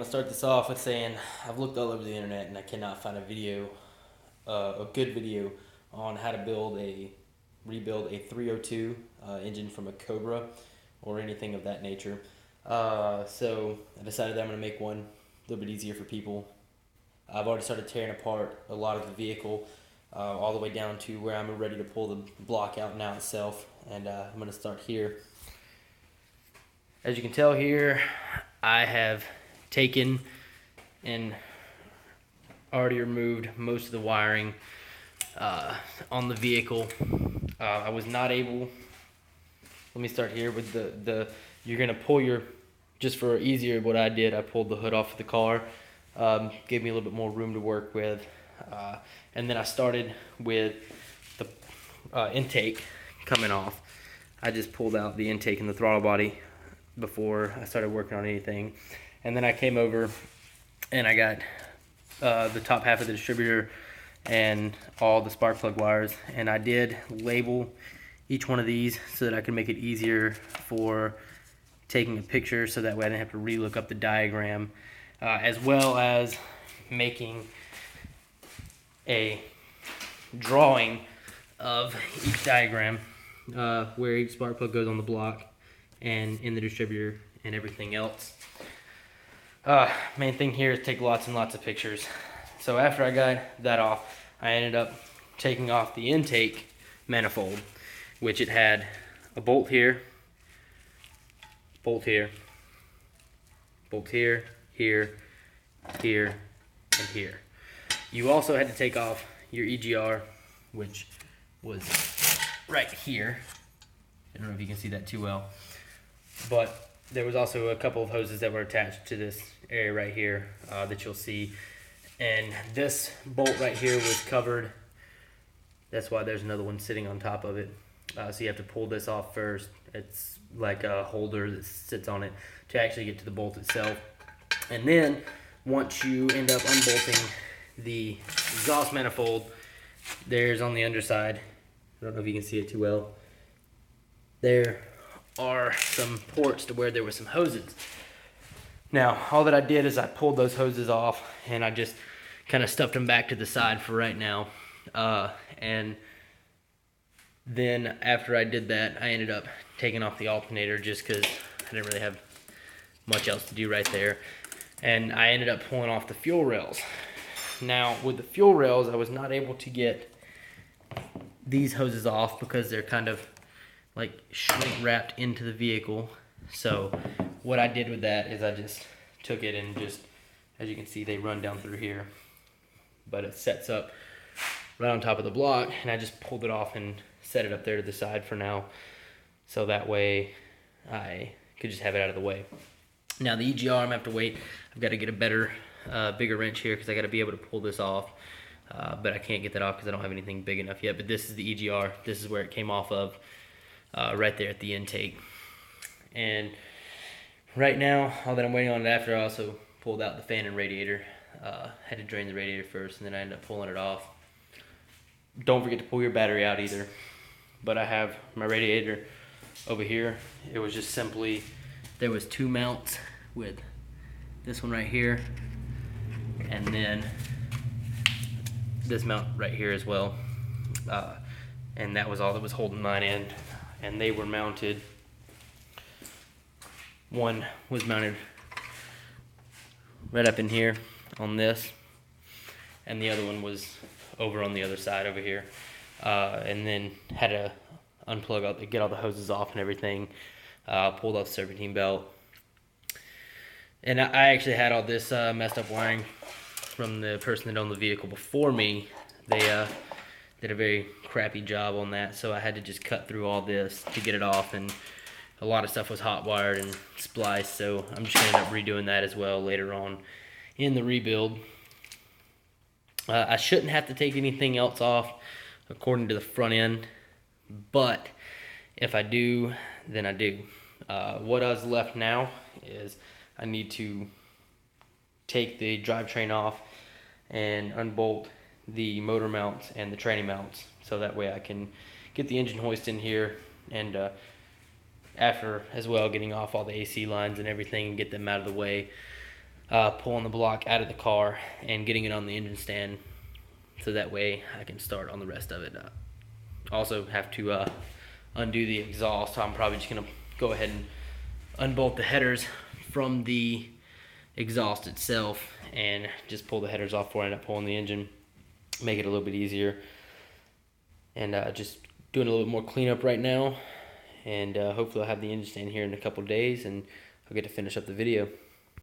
to start this off with saying I've looked all over the internet and I cannot find a video, a good video on how to rebuild a 302 engine from a Cobra or anything of that nature. So I decided that I'm going to make one a little bit easier for people. I've already started tearing apart a lot of the vehicle, all the way down to where I'm ready to pull the block out now itself, and I'm going to start here. As you can tell here, I have taken and already removed most of the wiring on the vehicle. I was not able, let me start here with you're going to pull your, just for easier what I did, I pulled the hood off of the car, gave me a little bit more room to work with, and then I started with the intake coming off. I just pulled out the intake and the throttle body before I started working on anything, and then I came over and I got the top half of the distributor and all the spark plug wires, and I did label each one of these so that I could make it easier for taking a picture, so that way I didn't have to relook up the diagram, as well as making a drawing of each diagram, where each spark plug goes on the block and in the distributor and everything else. Main thing here is take lots and lots of pictures. So after I got that off, I ended up taking off the intake manifold, which it had a bolt here, bolt here, bolt here, here, here, and here. You also had to take off your EGR, which was right here. I don't know if you can see that too well, but there was also a couple of hoses that were attached to this area right here that you'll see. And this bolt right here was covered. That's why there's another one sitting on top of it. So you have to pull this off first. It's like a holder that sits on it to actually get to the bolt itself. And then once you end up unbolting the exhaust manifold, there's on the underside, I don't know if you can see it too well, there are some ports to where there were some hoses. Now, all that I did is I pulled those hoses off and I just kind of stuffed them back to the side for right now. And then after I did that, I ended up taking off the alternator just because I didn't really have much else to do right there. And I ended up pulling off the fuel rails. Now, with the fuel rails, I was not able to get these hoses off because they're kind of like shrink wrapped into the vehicle. So what I did with that is I just took it and just, as you can see, they run down through here, but it sets up right on top of the block, and I just pulled it off and set it up there to the side for now, so that way I could just have it out of the way. Now the EGR, I'm gonna have to wait. I've got to get a better, bigger wrench here because I got to be able to pull this off, but I can't get that off because I don't have anything big enough yet. But this is the EGR. This is where it came off of, right there at the intake. And right now, all that I'm waiting on after, I also pulled out the fan and radiator. Had to drain the radiator first, and then I ended up pulling it off. Don't forget to pull your battery out either. But I have my radiator over here. It was just simply, there was two mounts with this one right here, and then this mount right here as well. And that was all that was holding mine in. And they were mounted, one was mounted right up in here on this, and the other one was over on the other side over here. And then had to unplug all, get all the hoses off and everything. Pulled off the serpentine belt. And I actually had all this messed up wiring from the person that owned the vehicle before me. They did a very crappy job on that, so I had to just cut through all this to get it off, and a lot of stuff was hot wired and spliced, so I'm just going to end up redoing that as well later on in the rebuild. I shouldn't have to take anything else off according to the front end, but if I do, then I do. What is left now is I need to take the drivetrain off and unbolt the motor mounts and the tranny mounts, so that way I can get the engine hoist in here, and after as well getting off all the AC lines and everything and get them out of the way. pulling the block out of the car and getting it on the engine stand, so that way I can start on the rest of it. Also have to undo the exhaust, so I'm probably just gonna go ahead and unbolt the headers from the exhaust itself and just pull the headers off before I end up pulling the engine, make it a little bit easier. And just doing a little bit more cleanup right now, and hopefully I'll have the engine stand here in a couple of days and I'll get to finish up the video.